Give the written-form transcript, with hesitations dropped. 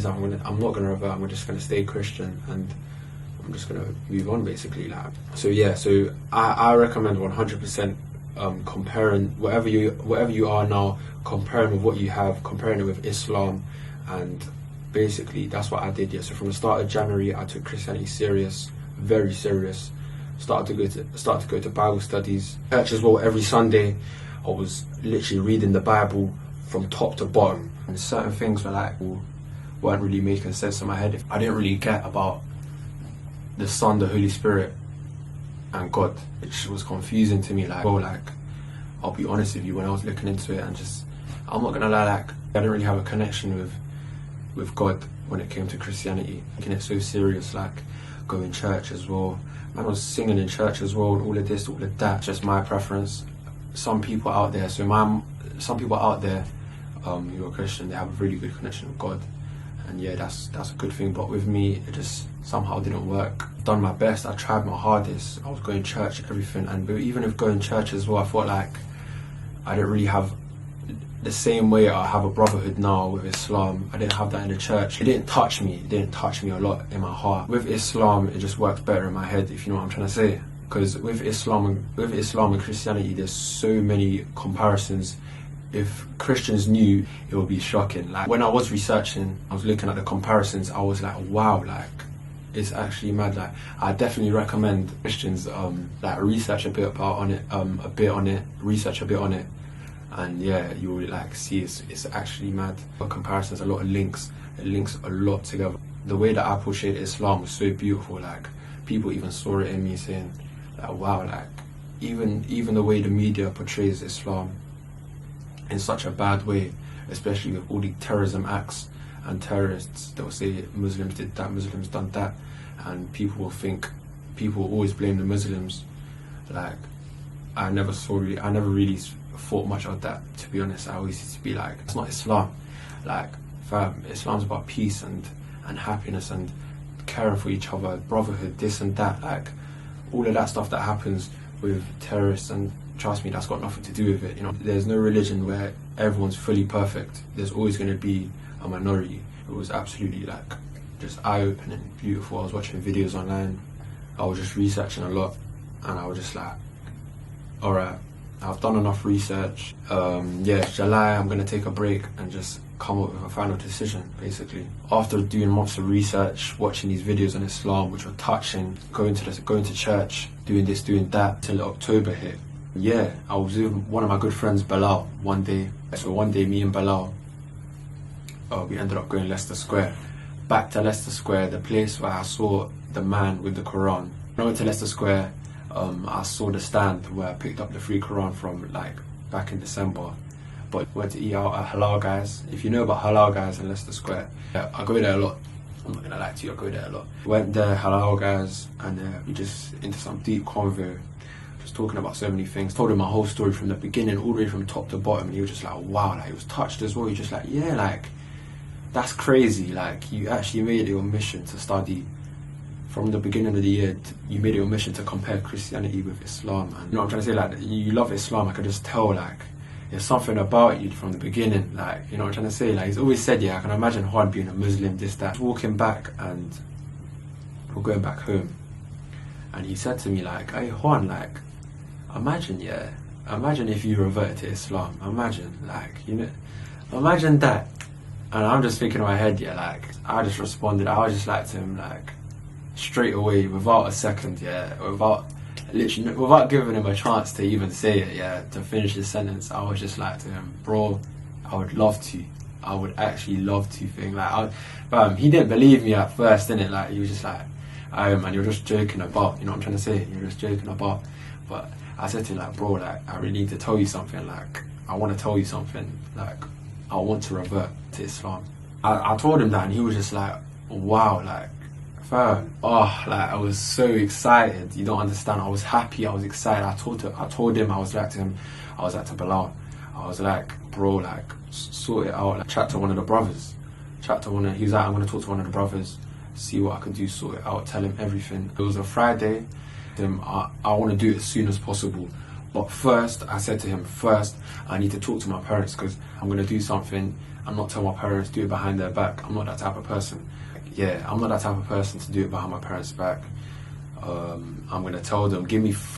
is I'm not gonna revert. I'm just gonna stay Christian, and I'm just gonna move on, basically. Like, so yeah, so I recommend 100% comparing whatever you are now, comparing with what you have, comparing it with Islam, and basically that's what I did. Yeah, so from the start of January, I took Christianity serious, very serious. Started to go to Bible studies, church as well. Every Sunday, I was literally reading the Bible from top to bottom, and certain things weren't really making sense in my head. I didn't really get about the Son, the Holy Spirit, and God, which was confusing to me. I'll be honest with you, when I was looking into it, and I'm not gonna lie, I didn't really have a connection with God when it came to Christianity. Taking it so serious, going to church as well. Man, I was singing in church as well, all of this, all of that. Just my preference. Some people out there who are Christian, they have a really good connection with God, and yeah, that's a good thing. But with me, it just somehow didn't work. I've done my best, I tried my hardest, I was going to church, everything, and even with going to church as well, I felt like I didn't really have the same way I have a brotherhood now with Islam. I didn't have that in the church. It didn't touch me a lot in my heart. With Islam, it just works better in my head, if you know what I'm trying to say. Because with Islam and Christianity, there's so many comparisons. If Christians knew, it would be shocking. Like, when I was researching, I was looking at the comparisons, I was like, wow, it's actually mad. I definitely recommend Christians research a bit on it, and yeah, you will see it's actually mad. The comparisons, a lot of links, it links a lot together. The way that I portrayed Islam was so beautiful. People even saw it in me, saying wow, even the way the media portrays Islam in such a bad way, especially with all the terrorism acts and terrorists, they'll say Muslims did that, Muslims done that, and people will always blame the Muslims. I never really thought much of that, to be honest. I always used to be like, it's not Islam. Fam, Islam's about peace and happiness and caring for each other, brotherhood, this and that. All of that stuff that happens with terrorists, and trust me, that's got nothing to do with it. There's no religion where everyone's fully perfect. There's always going to be a minority. It was absolutely just eye-opening, beautiful. I was watching videos online, I was just researching a lot, and I was just like, alright, I've done enough research. July, I'm going to take a break and just come up with a final decision, basically. After doing months of research, watching these videos on Islam, which were touching, going to church, doing this, doing that, till October hit. Yeah, I was with one of my good friends, Bilal, one day. So one day, me and Bilal, we ended up going Leicester Square. Back to Leicester Square, the place where I saw the man with the Quran. When I went to Leicester Square, I saw the stand where I picked up the free Quran from, back in December. But went to eat out at Halal Guys. If you know about Halal Guys in Leicester Square, yeah, I go there a lot. I'm not gonna lie to you, I go there a lot. Went there, Halal Guys, and we just into some deep convo, just talking about so many things. Told him my whole story from the beginning, all the way from top to bottom, and he was just like, wow, he was touched as well. He was just like, yeah, that's crazy. You actually made it your mission to study. From the beginning of the year, you made it your mission to compare Christianity with Islam. And you know what I'm trying to say? You love Islam. I could just tell, there's something about you from the beginning. You know what I'm trying to say? He's always said, yeah, I can imagine Juan being a Muslim, this, that. Walking back, and we're going back home. And he said to me, hey, Juan, imagine if you reverted to Islam. Imagine, imagine that. And I'm just thinking in my head, I just responded. I was just to him, straight away, without a second, without giving him a chance to even say it, to finish his sentence. I was just to him, bro, I would love to. I would actually love to think he didn't believe me at first, innit? He was just man, you're just joking about, you know what I'm trying to say? You're just joking about. But I said to him, bro, I really need to tell you something. I want to tell you something. I want to revert to Islam. I told him that, and he was just wow, fam, I was so excited. You don't understand. I was happy. I was excited. I told him. I was to him. I was to Bilal. I was bro, sort it out. Chat to one of the brothers. He was I'm gonna talk to one of the brothers, see what I can do, sort it out, tell him everything. It was a Friday. I want to do it as soon as possible. But first, I said to him, first, I need to talk to my parents, because I'm going to do something and not tell my parents, do it behind their back. I'm not that type of person. Yeah, I'm not that type of person to do it behind my parents' back. I'm going to tell them, give me